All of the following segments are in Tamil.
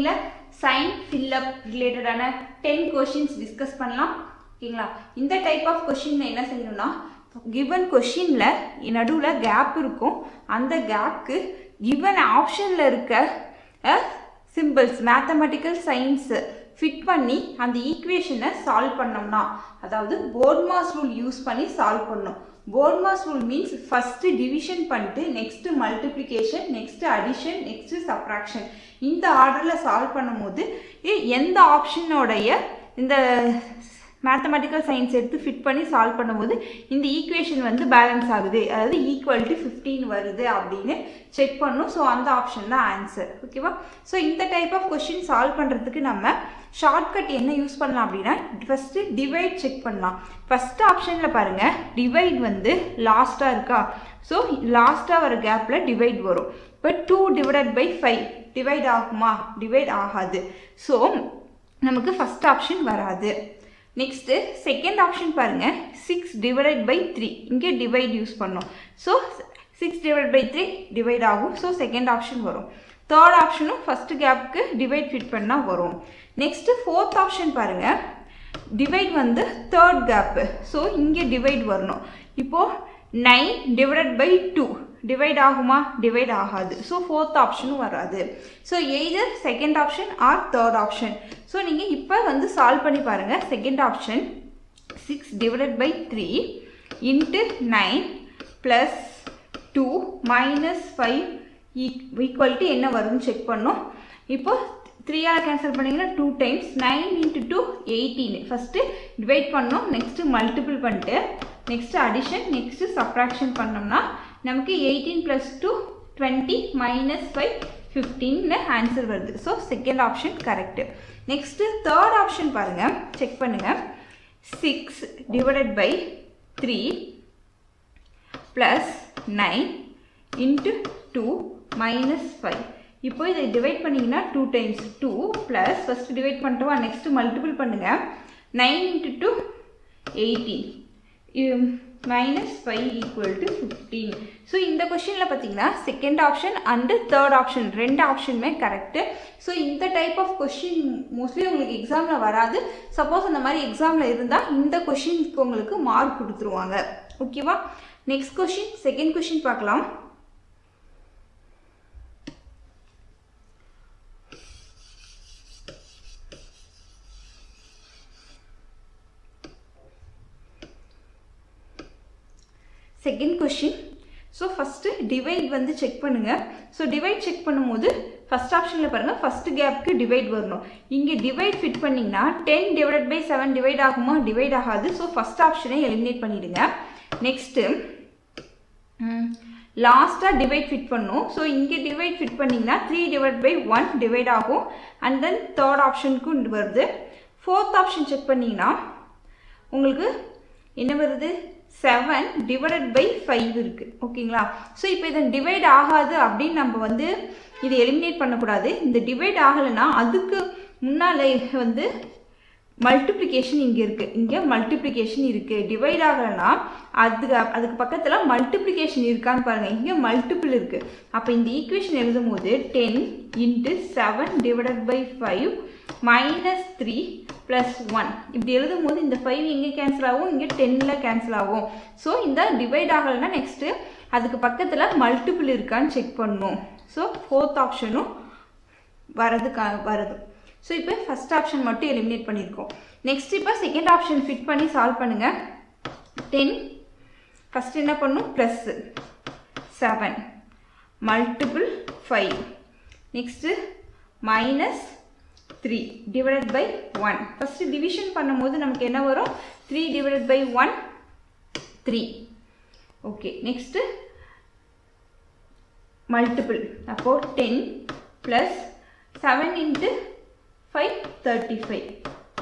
ஈவினிங்கில் சைன் ஃபில்லப் ரிலேட்டடான 10 கொஷின்ஸ் டிஸ்கஸ் பண்ணலாம். ஓகேங்களா? இந்த டைப் ஆஃப் கொஷின் என்ன செய்யணும்னா, கிவன் கொஷினில் நடுவில் கேப் இருக்கும். அந்த கேப்க்கு கிவன் ஆப்ஷனில் இருக்க சிம்பிள்ஸ் மேத்தமெட்டிக்கல் சயின்ஸ் ஃபிட் பண்ணி அந்த ஈக்குவேஷனை சால்வ் பண்ணோம்னா, அதாவது போர்ட்மாஸ் ரூல் யூஸ் பண்ணி சால்வ் பண்ணணும். BODMAS rule means first division பண்ணிட்டு next multiplication, next addition, next subtraction, இந்த ஆர்டரில் சால்வ் பண்ணும்போது எந்த ஆப்ஷனோடைய இந்த மேத்தமெட்டிக்கல் சயின்ஸ் எடுத்து ஃபிட் பண்ணி சால்வ் பண்ணும்போது இந்த ஈக்குவேஷன் வந்து பேலன்ஸ் ஆகுது, அதாவது ஈக்குவல் டு 15 வருது அப்படின்னு செக் பண்ணணும். ஸோ அந்த ஆப்ஷன் தான் ஆன்சர். ஓகேவா? ஸோ இந்த டைப் ஆஃப் கொஷின் சால்வ் பண்ணுறதுக்கு நம்ம ஷார்ட்கட் என்ன யூஸ் பண்ணலாம் அப்படின்னா, ஃபஸ்ட்டு டிவைட் செக் பண்ணலாம். ஃபஸ்ட்டு ஆப்ஷனில் பாருங்கள், டிவைட் வந்து லாஸ்ட்டாக இருக்கா? ஸோ லாஸ்ட்டாக வர கேப்பில் டிவைட் வரும். இப்போ 2 டிவைடட் பை 5 டிவைட் ஆகுமா? டிவைட் ஆகாது. ஸோ நமக்கு ஃபஸ்ட் ஆப்ஷன் வராது. நெக்ஸ்ட்டு செகண்ட் ஆப்ஷன் பாருங்கள், 6 டிவைடட் பை 3 இங்கே டிவைட் யூஸ் பண்ணோம். ஸோ 6 டிவைட் பை 3 டிவைட் ஆகும். ஸோ செகண்ட் ஆப்ஷன் வரும். தேர்ட் ஆப்ஷனும் ஃபஸ்ட்டு கேப்புக்கு டிவைட் ஃபிட் பண்ணால் வரும். நெக்ஸ்ட்டு ஃபோர்த் ஆப்ஷன் பாருங்கள், டிவைட் வந்து தேர்ட் கேப்பு. ஸோ இங்கே டிவைட் வரணும். இப்போது 9 டிவைடட் பை 2 டிவைட் ஆகுமா? டிவைட் ஆகாது. ஸோ ஃபோர்த் ஆப்ஷனும் வராது. So either second option or third option. So நீங்கள் இப்போ வந்து சால்வ் பண்ணி பாருங்கள். Second option 6 divided by 3 into 9 plus 2 minus 5 equal to என்ன வரும்னு செக் பண்ணோம். இப்போ 3ஆல் கேன்சல் பண்ணிங்கன்னா 2 டைம்ஸ் 9 இன்ட்டு 2 18. ஃபஸ்ட்டு டிவைட் பண்ணோம், நெக்ஸ்ட்டு மல்டிபிள் பண்ணிட்டு நெக்ஸ்ட்டு அடிஷன், நெக்ஸ்ட்டு சப்ராக்ஷன் பண்ணோம்னா நமக்கு 18 ப்ளஸ் 2 20 மைனஸ் 5 15 ஆன்சர் வருது. So second option correct. Next third option பாருங்கள், செக் பண்ணுங்கள். 6 divided by 3 plus 9 into 2 minus 5. இப்போ இதை டிவைட் பண்ணிங்கன்னா 2 டைம்ஸ் 2 ப்ளஸ் ஃபஸ்ட்டு டிவைட் பண்ணிட்டோமா, நெக்ஸ்ட்டு மல்டிபிள் பண்ணுங்கள். 9 into 2 18 minus 5 equal to 15. So இந்த கொஷினில் பார்த்தீங்கன்னா second option and third option ரெண்டு ஆப்ஷனுமே கரெக்டு. ஸோ இந்த டைப் ஆஃப் கொஷின் மோஸ்ட்லி உங்களுக்கு எக்ஸாமில் வராது. சப்போஸ் அந்த மாதிரி எக்ஸாமில் இருந்தால் இந்த கொஷினுக்கு உங்களுக்கு மார்க் கொடுத்துருவாங்க. ஓகேவா? நெக்ஸ்ட் கொஷின், செகண்ட் கொஷின் பார்க்கலாம். Second question. So first divide வந்து செக் பண்ணுங்கள். ஸோ டிவைட் செக் பண்ணும்போது ஃபஸ்ட் ஆப்ஷனில் பாருங்கள், ஃபஸ்ட்டு கேப்புக்கு டிவைட் வரணும். இங்கே டிவைட் ஃபிட் பண்ணிங்கன்னா 10 டிவைடட் பை 7 டிவைட் ஆகுமா? டிவைட் ஆகாது. ஸோ ஃபஸ்ட் ஆப்ஷனை எலிமினேட் பண்ணிவிடுங்க. நெக்ஸ்ட்டு லாஸ்ட்டாக டிவைட் ஃபிட் பண்ணும். ஸோ இங்கே டிவைட் ஃபிட் பண்ணிங்கன்னா 3 டிவைட் பை 1 டிவைட் ஆகும். அண்ட் தென் தேர்ட் ஆப்ஷனுக்கும் வருது. ஃபோர்த் ஆப்ஷன் செக் பண்ணிங்கன்னா உங்களுக்கு என்ன வருது? 7 டிவைடட் பை 5 இருக்குது. ஓகேங்களா? ஸோ இப்போ இதை டிவைட் ஆகாது அப்படின்னு நம்ம வந்து இதை எலிமினேட் பண்ணக்கூடாது. இந்த டிவைட் ஆகலைன்னா அதுக்கு முன்னால் வந்து மல்டிப்ளிகேஷன் இங்கே இருக்குது, இங்கே மல்டிப்ளிகேஷன் இருக்குது. டிவைட் ஆகலைன்னா அதுக்கு பக்கத்தில் மல்டிப்ளிகேஷன் இருக்கான்னு பாருங்கள். இங்கே மல்டிபிள் இருக்குது. அப்போ இந்த ஈக்குவேஷன் எழுதும் போது 10 into 7 divided by 5 minus 3 plus 1 இப்படி எழுதும் போது இந்த 5 எங்கே கேன்சல் ஆகும்? இங்கே 10ல் கேன்சல் ஆகும். ஸோ இந்த டிவைட் ஆகலைன்னா நெக்ஸ்ட்டு அதுக்கு பக்கத்தில் மல்டிபிள் இருக்கான்னு செக் பண்ணணும். ஸோ ஃபோர்த் ஆப்ஷனும் வருது. ஸோ இப்போ ஃபஸ்ட் ஆப்ஷன் மட்டும் எலிமினேட் பண்ணியிருக்கோம். நெக்ஸ்ட் இப்போ செகண்ட் ஆப்ஷன் ஃபிட் பண்ணி சால்வ் பண்ணுங்கள். 10 ஃபஸ்ட்டு என்ன பண்ணும்? Plus 7 multiple 5 next minus 3 divided by 1. First division பண்ணும்போது நமக்கு என்ன வரும்? 3 divided by 1 3. Okay, next multiple. அப்போது 10 ப்ளஸ் 7 இன்ட்டு 5 35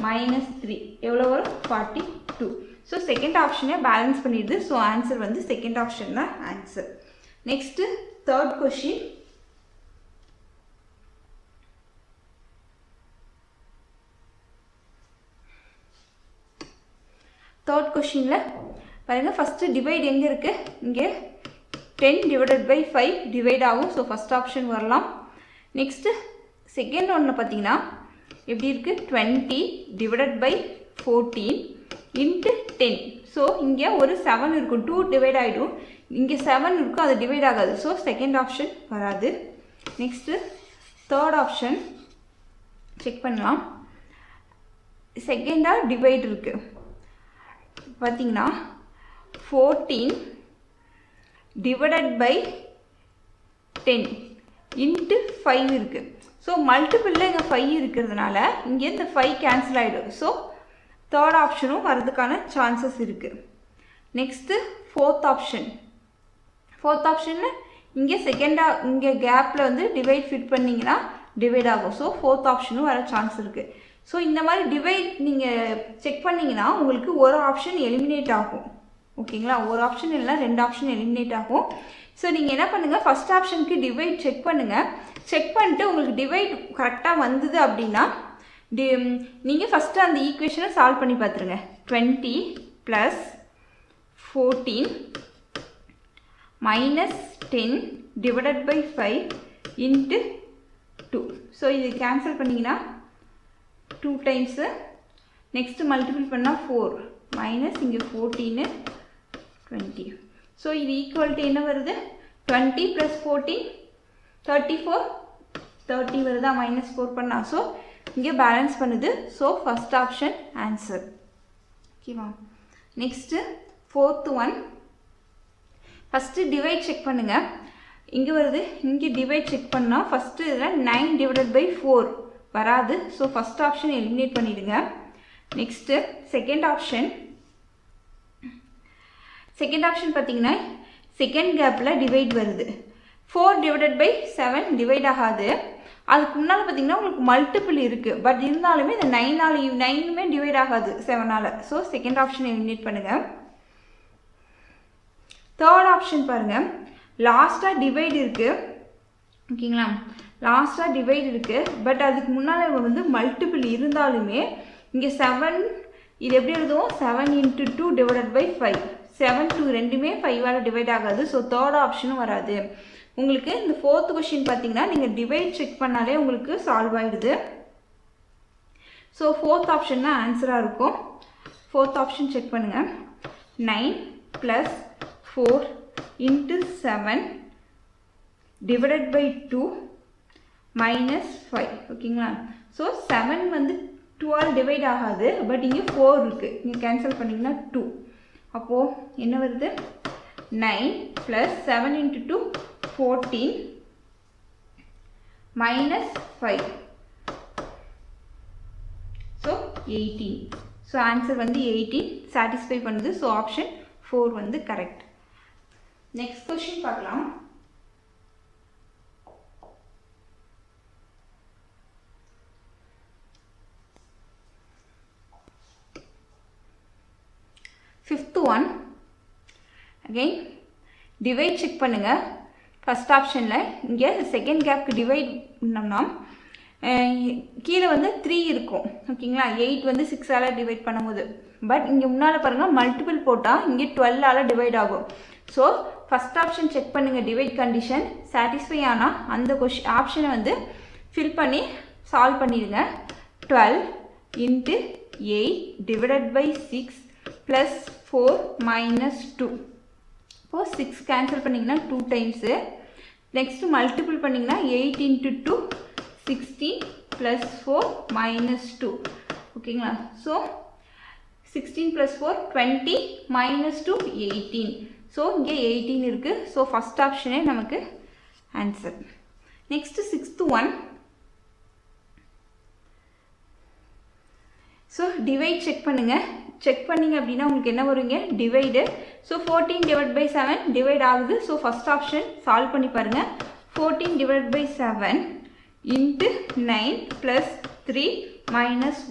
மைனஸ் 3 எவ்வளோ வரும்? 42. ஸோ செகண்ட் ஆப்ஷனே பேலன்ஸ் பண்ணிடுது. ஸோ ஆன்சர் வந்து செகண்ட் ஆப்ஷன் தான் answer. Next third question. Third கொஷினில் பாருங்கள், ஃபஸ்ட்டு டிவைட் எங்கே இருக்குது? இங்கே 10 டிவைடட் பை 5 டிவைட் ஆகும். ஸோ ஃபஸ்ட் ஆப்ஷன் வரலாம். நெக்ஸ்ட்டு செகண்ட் ஒன்றில் பார்த்தீங்கன்னா எப்படி இருக்குது 20 டிவைடட் பை 14 இன்ட்டு 10. ஸோ இங்கே ஒரு 7 இருக்கும், 2 டிவைட் ஆகிடும். இங்கே 7 இருக்கும், அது டிவைட் ஆகாது. ஸோ செகண்ட் ஆப்ஷன் வராது. நெக்ஸ்ட்டு தேர்ட் ஆப்ஷன் செக் பண்ணலாம். செகண்டாக டிவைட் இருக்குது பார்த்தீங்கன்னா 14 டிவைடட் பை 10 இன்ட்டு 5 இருக்குது. ஸோ மல்டிபிளில் இங்கே 5 இருக்கிறதுனால இங்கே இந்த 5 கேன்சல் ஆகிடும். ஸோ தேர்ட் ஆப்ஷனும் வரதுக்கான சான்சஸ் இருக்குது. Next fourth option. ஃபோர்த் ஆப்ஷனில் இங்கே செகண்டாக இங்கே கேப்பில் வந்து டிவைட் ஃபிட் பண்ணிங்கன்னா டிவைட் ஆகும். ஸோ ஃபோர்த் ஆப்ஷனும் வர சான்ஸ் இருக்குது. ஸோ இந்த மாதிரி டிவைட் நீங்கள் செக் பண்ணிங்கன்னா உங்களுக்கு ஒரு ஆப்ஷன் எலிமினேட் ஆகும். ஓகேங்களா, ஒரு ஆப்ஷன் இல்லைனா 2 ஆப்ஷன் எலிமினேட் ஆகும். ஸோ நீங்கள் என்ன பண்ணுங்கள், ஃபஸ்ட் ஆப்ஷனுக்கு டிவைட் செக் பண்ணுங்கள். செக் பண்ணிட்டு உங்களுக்கு டிவைட் கரெக்டாக வந்தது அப்படின்னா நீங்கள் ஃபஸ்ட்டு அந்த ஈக்குவேஷனை சால்வ் பண்ணி பார்த்துருங்க. 20 + 14 - 10 டிவைடட் பை 5 இன்ட்டு 2. ஸோ இது கேன்சல் பண்ணிங்கன்னா 2 டைம்ஸு. நெக்ஸ்ட்டு மல்டிபிள் பண்ணால் 4 மைனஸ் இங்கே 14 20. ஸோ இது ஈக்குவல்ட்டு என்ன வருது, 20 + 14 34, 30 வருதா, -4 பண்ணால். ஸோ இங்கே பேலன்ஸ் பண்ணுது. So first option answer. ஓகேவா. Next fourth one. First divide check பண்ணுங்கள். இங்கே வருது, இங்கே டிவைட் செக் பண்ணால் ஃபஸ்ட்டு இதில் 9 டிவைடட் பை 4 வராது. ஸோ ஃபஸ்ட் ஆப்ஷன் எலிமினேட் பண்ணிவிடுங்க. Next second option. Second option பார்த்தீங்கன்னா செகண்ட் கேப்பில் டிவைட் வருது. 4 டிவைடட் பை 7 டிவைட் ஆகாது. அதுக்கு முன்னால் பார்த்தீங்கன்னா உங்களுக்கு மல்டிபிள் இருக்குது. பட் இருந்தாலுமே இந்த 9மே டிவைட் ஆகாது 7ஆல். ஸோ செகண்ட் ஆப்ஷன் எலிமினேட் பண்ணுங்கள். தேர்ட் ஆப்ஷன் பாருங்கள், லாஸ்ட்டாக டிவைட் இருக்குது. ஓகேங்களா, லாஸ்ட்டாக டிவைட் இருக்குது. பட் அதுக்கு முன்னால் வந்து மல்டிபிள் இருந்தாலுமே இங்கே 7 இது எப்படி எழுதுவோம், 7 × 2 டிவைடட் பை 5. 7 2 ரெண்டுமே 5ஆல் டிவைட் ஆகாது. ஸோ தேர்ட் ஆப்ஷனும் வராது. உங்களுக்கு இந்த ஃபோர்த் கொஷின் பார்த்தீங்கன்னா நீங்கள் டிவைட் செக் பண்ணாலே உங்களுக்கு சால்வ் ஆகிடுது. ஸோ ஃபோர்த் ஆப்ஷன் தான் ஆன்சராக இருக்கும். ஃபோர்த் ஆப்ஷன் செக் பண்ணுங்கள். 9 + 4 இன்ட்டு 7 டிவைடட் பை 2 -5. ஓகேங்களா. ஸோ 7 வந்து 2ஆல் டிவைட் ஆகாது. பட் இங்கே 4 இருக்குது, நீங்கள் கேன்சல் பண்ணிங்கன்னா 2. அப்போது என்ன வருது, 9 + 7 × 2 14 -5. ஸோ 18. ஸோ ஆன்சர் வந்து 18 சாட்டிஸ்ஃபை பண்ணுது. ஸோ ஆப்ஷன் 4 வந்து கரெக்ட். நெக்ஸ்ட் கொஸ்டின் பார்க்கலாம். Fifth one. Again divide check பண்ணுங்கள். ஃபஸ்ட் ஆப்ஷனில் இங்கே செகண்ட் கேப்க்கு டிவைட் பண்ணோம்னா கீழே வந்து 3 இருக்கும். ஓகேங்களா, 8 வந்து 6ஆல் டிவைட் பண்ணும்போது. பட் இங்கே முன்னால் பாருங்கள் மல்டிபிள் போட்டால் இங்கே 12ஆல் டிவைட் ஆகும். ஸோ ஃபஸ்ட் ஆப்ஷன் செக் பண்ணுங்கள். டிவைட் கண்டிஷன் சாட்டிஸ்ஃபை ஆனால் அந்த ஆப்ஷனை வந்து ஃபில் பண்ணி சால்வ் பண்ணிடுங்க. 12 × 8 டிவைடட் பை 6 + 4 - 2. இப்போது 6 கேன்சல் பண்ணிங்கன்னா 2 டைம்ஸு. நெக்ஸ்ட்டு மல்டிபிள் பண்ணிங்கன்னா 8 × 2 16 + 4 - 2. ஓகேங்களா. ஸோ 16 + 4 20 - 2 18. ஸோ இங்கே 18 இருக்குது. ஸோ ஃபஸ்ட் ஆப்ஷனே நமக்கு answer. Next sixth one. So divide check பண்ணுங்கள். செக் பண்ணிங்க அப்படின்னா உங்களுக்கு என்ன வருங்க, divide. So 14 divide by 7 divide ஆகுது. ஸோ ஃபஸ்ட் ஆப்ஷன் சால்வ் பண்ணி பாருங்கள். 14 டிவைட் பை 7 இன்ட்டு 9 + 3 -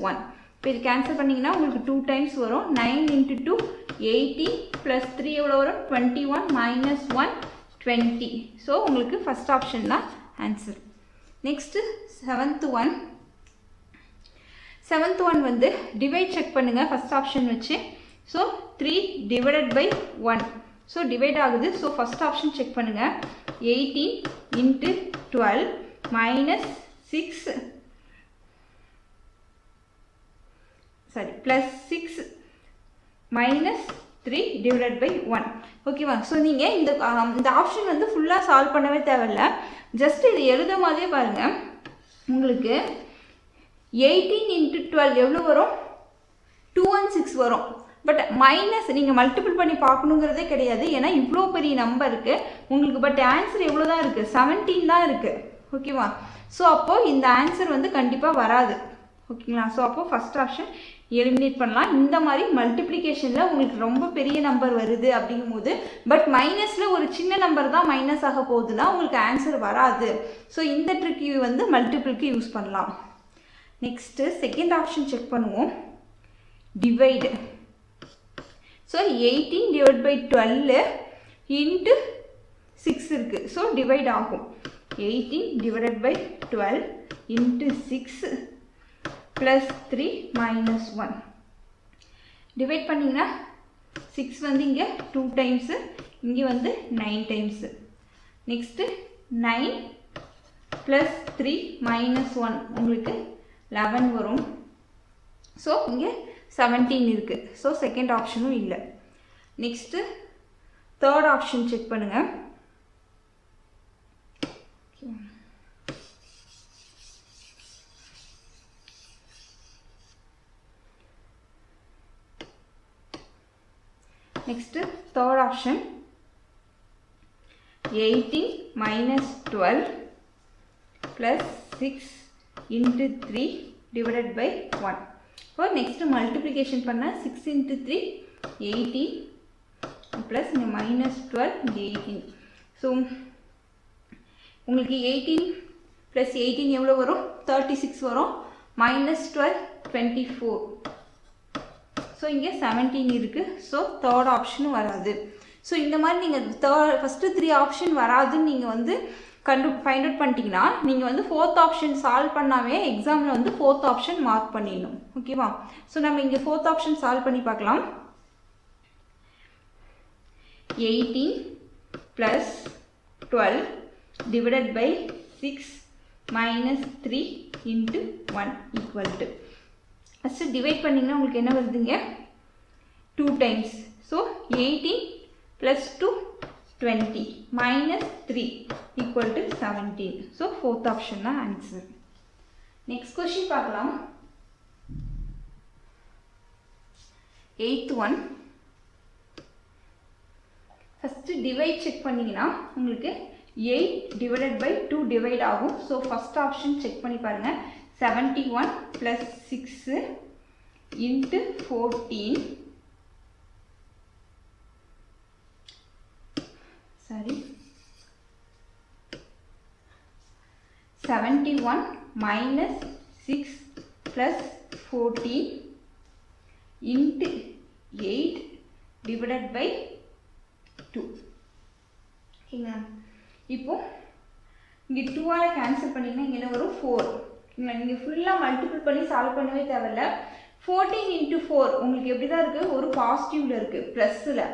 1. இப்போ இது கேன்சல் பண்ணிங்கன்னா உங்களுக்கு 2 டைம்ஸ் வரும். 9 × 2 18 + 3 எவ்வளோ வரும், 21 - 1 20. ஸோ உங்களுக்கு ஃபஸ்ட் ஆப்ஷன் தான் answer. Next seventh one. Seventh one வந்து டிவைட் செக் பண்ணுங்கள் ஃபஸ்ட் ஆப்ஷன் வச்சு. So 3 divided by 1. So divide ஆகுது. ஸோ ஃபஸ்ட் ஆப்ஷன் செக் பண்ணுங்கள். 18 × 12 - 6 ப்ளஸ் 6 மைனஸ் 3 டிவைடட் பை 1. ஓகேவா? ஸோ நீங்கள் இந்த ஆப்ஷன் வந்து ஃபுல்லாக சால்வ் பண்ணவே தேவையில்லை. ஜஸ்ட் இது எழுத மாதிரியே பாருங்கள். உங்களுக்கு 18 × 12 எவ்வளோ வரும்? 216 வரும். பட் மைனஸ் நீங்கள் மல்டிபிள் பண்ணி பார்க்கணுங்கிறதே கிடையாது, ஏன்னா இவ்வளோ பெரிய நம்பர் இருக்குது உங்களுக்கு. பட் ஆன்சர் எவ்வளோ தான் இருக்குது? 17 தான் இருக்குது. ஓகேவா? ஸோ அப்போது இந்த ஆன்சர் வந்து கண்டிப்பாக வராது. ஓகேங்களா? ஸோ அப்போது ஃபஸ்ட் ஆப்ஷன் எலிமினேட் பண்ணலாம். இந்த மாதிரி மல்டிப்ளிகேஷனில் உங்களுக்கு ரொம்ப பெரிய நம்பர் வருது அப்படிங்கும்போது, பட் மைனஸில் ஒரு சின்ன நம்பர் தான் மைனஸ் ஆக போகுதுன்னா உங்களுக்கு ஆன்சர் வராது. ஸோ இந்த ட்ரிக் வந்து மல்டிபிளுக்கு யூஸ் பண்ணலாம். நெக்ஸ்ட்டு செகண்ட் ஆப்ஷன் செக் பண்ணுவோம். Divide. So 18 divide by 12 into 6 இருக்குது. ஸோ டிவைட் ஆகும். 18 divided by 12 into 6 plus 3 minus 1. Divide பண்ணிங்கன்னா 6 வந்து இங்கே 2 டைம்ஸு, இங்கே வந்து 9 டைம்ஸு. நெக்ஸ்ட்டு 9 ப்ளஸ் 3 மைனஸ் 1 உங்களுக்கு 11 வரும். ஸோ இங்கே 17 இருக்குது. ஸோ செகண்ட் ஆப்ஷனும் இல்லை. நெக்ஸ்ட்டு தேர்ட் ஆப்ஷன் செக் பண்ணுங்கள். Next third option 18 minus 12 plus 6 into 3 divided by 1. இப்போ நெக்ஸ்ட்டு மல்டிப்ளிகேஷன் பண்ணால் 6 இன்ட்டு 3 18 ப்ளஸ் இங்கே மைனஸ் 12 18. ஸோ உங்களுக்கு 18 ப்ளஸ் 18 எவ்வளோ வரும்? 36 வரும். மைனஸ் 12 24. ஸோ இங்கே 17 இருக்குது. ஸோ தேர்ட் ஆப்ஷனும் வராது. ஸோ இந்த மாதிரி நீங்கள் ஃபஸ்ட்டு 3 ஆப்ஷன் வராதுன்னு நீங்கள் வந்து ஃபைண்ட் அவுட் பண்ணிட்டீங்கன்னா நீங்கள் வந்து ஃபோர்த் ஆப்ஷன் சால்வ் பண்ணாவே எக்ஸாமில் வந்து ஃபோர்த் ஆப்ஷன் மார்க் பண்ணிடணும். ஓகேவா? ஸோ நம்ம இங்கே ஃபோர்த் ஆப்ஷன் சால்வ் பண்ணி பார்க்கலாம். 18 plus 12 divided by 6 minus 3 into 1 equal to, first divide பண்ணிங்கன்னா உங்களுக்கு என்ன வருதுங்க? 2 times. So 18 plus 2 20 minus 3 equal to 17. So fourth option தான் ஆன்சர். நெக்ஸ்ட் கொஸ்டின் பார்க்கலாம். 8th one. First divide check பண்ணிங்கன்னா உங்களுக்கு 8 டிவைடட் பை 2 டிவைட் ஆகும். ஸோ ஃபஸ்ட் ஆப்ஷன் செக் பண்ணி பாருங்கள். 71 plus 6 into 14 sorry 71 minus 6 plus 14 into 8 divided by 2. ஓகேங்களா? இப்போ இங்கே 2ஆல் கேன்சல் பண்ணிங்கன்னா இங்கே என்ன வரும்? 4. ஓகேங்களா? நீங்கள் ஃபுல்லாக மல்டிபிள் பண்ணி சால்வ் பண்ணவே தேவையில்ல. 14 into 4 உங்களுக்கு எப்படி தான் இருக்குது? ஒரு பாசிட்டிவில் இருக்குது, ப்ளஸில்.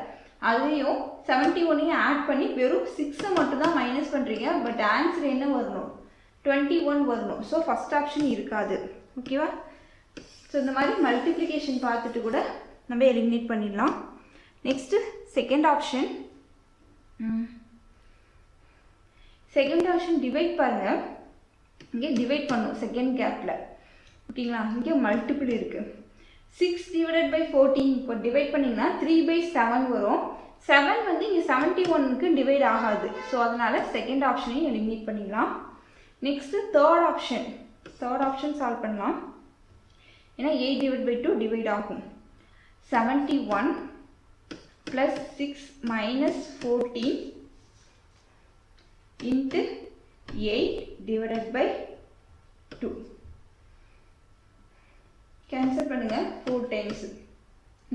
அதையும் 71ஐயும் ஆட் பண்ணி வெறும் 6 மட்டும் தான் மைனஸ் பண்ணுறீங்க. பட் ஆன்சர் என்ன வரணும்? 21 வரணும். ஸோ ஃபஸ்ட் ஆப்ஷன் இருக்காது. ஓகேவா? ஸோ இந்த மாதிரி மல்டிப்ளிகேஷன் பார்த்துட்டு கூட நம்ம எலிமினேட் பண்ணிடலாம். Next second option. Second option divide பாருங்கள். இங்கே டிவைட் பண்ணும் செகண்ட் கேப்பில். ஓகேங்களா? இங்கே மல்டிபிள் இருக்குது. 6 டிவைடட் பை 14 இப்போ டிவைட் பண்ணிங்கன்னா 3/7 வரும். 7 வந்து இங்கே 71க்கு டிவைட் ஆகாது. ஸோ அதனால் செகண்ட் ஆப்ஷனையும் எலிமினேட் பண்ணிடலாம். நெக்ஸ்ட்டு தேர்ட் ஆப்ஷன் சால்வ் பண்ணலாம். ஏன்னா 8 டிவைட் பை 2 டிவைட் ஆகும். 71 plus 6 minus 14 into 8 divided by 2. Cancel பண்ணுங்கள் 4 டைம்ஸு.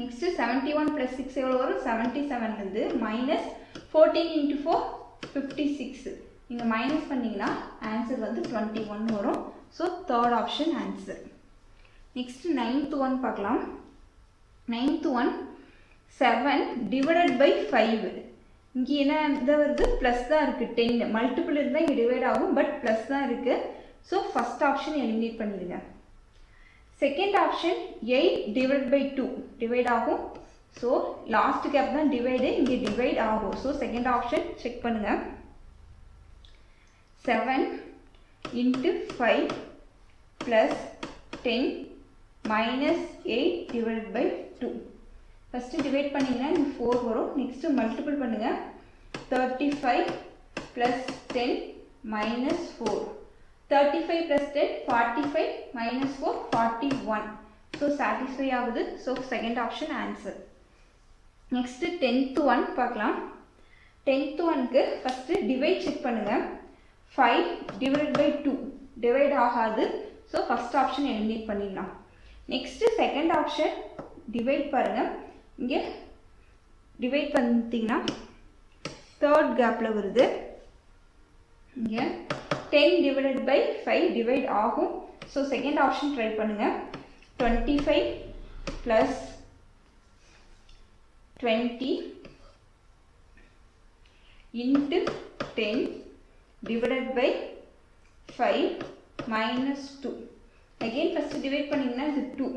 நெக்ஸ்ட்டு 71 ப்ளஸ் 6 எவ்வளோ வரும்? 77 வந்து மைனஸ் 14 இன்ட்டு 4 56. நீங்கள் மைனஸ் பண்ணிங்கன்னா ஆன்சர் வந்து 21 வரும். So third option answer. Next 9th one பார்க்கலாம். 9th one 7 divided by 5. இங்கே என்ன இதாக வருது? ப்ளஸ் தான் இருக்குது. 10 மல்டிபிள் இருந்தால் இங்கே டிவைட் ஆகும். பட் ப்ளஸ் தான் இருக்குது. ஸோ ஃபஸ்ட் ஆப்ஷன் எலிமினேட் பண்ணிடுங்க. Second option 8 divide by 2 divide ஆகும். ஸோ லாஸ்ட் கேப் தான் டிவைடு, இங்கே டிவைட் ஆகும். ஸோ செகண்ட் ஆப்ஷன் செக் பண்ணுங்கள். 7 into 5 plus 10 minus 8 divided by 2. First divide பண்ணிங்கன்னா இங்கே 4 வரும். நெக்ஸ்ட் மல்டிபிள் பண்ணுங்கள். 35 plus 10 minus 4. 35 plus 10 45 minus 4 41. So satisfy ஆகுது. So second option answer. Next 10th one பார்க்கலாம். 10th oneக்கு first divide செக் பண்ணுங்கள். 5 divided by 2 divide ஆகாது. ஸோ ஃபஸ்ட் ஆப்ஷன் எலிமினேட் பண்ணிடலாம். நெக்ஸ்ட்டு செகண்ட் ஆப்ஷன் டிவைட் பாருங்கள். இங்கே டிவைட் பண்ணிட்டீங்கன்னா தேர்ட் கேப்பில் வருது. இங்கே 10 டிவைடட் பை 5 டிவைட் ஆகும். ஸோ செகண்ட் ஆப்ஷன் ட்ரை பண்ணுங்கள். 25 plus 20 into 10 divided by 5 minus 2. again first divide பண்ணிங்கன்னா இது 2.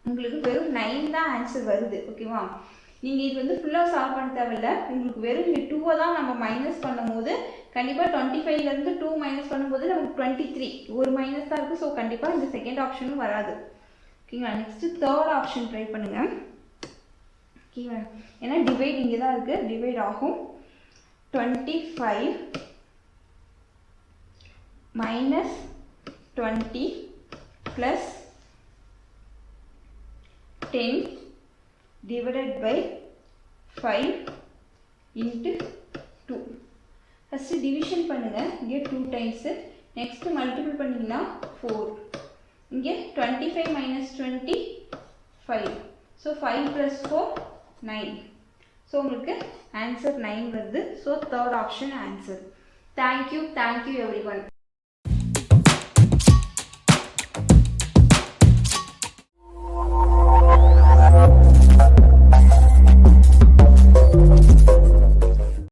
உங்களுக்கு வெறும் 9 தான் ஆன்சர் வருது. ஓகேவா, நீங்கள் இது வந்து ஃபுல்லாக சால்வ் பண்ண தேவையில்லை. உங்களுக்கு வெறும் இந்த 2 தான் நம்ம மைனஸ் பண்ணும்போது கண்டிப்பாக 25லேருந்து 2 மைனஸ் பண்ணும்போது நமக்கு 23 ஒரு மைனஸ் தான் இருக்குது. ஸோ கண்டிப்பாக இந்த செகண்ட் ஆப்ஷனும் வராது. ஓகேங்களா, நெக்ஸ்ட்டு தேர்ட் ஆப்ஷன் ட்ரை பண்ணுங்கள். ஓகேவா, ஏன்னா டிவைட் இங்கே தான் இருக்குது, டிவைட் ஆகும். 25 minus 20 plus 10 divided by 5 into 2. first division பண்ணுங்க. இங்கே 2 times. next multiple பண்ணிங்கன்னா 4. இங்கே 25 minus 20 5. so 5 plus 4 9. so உங்களுக்கு answer 9 வருது. so third option answer. Thank you everyone.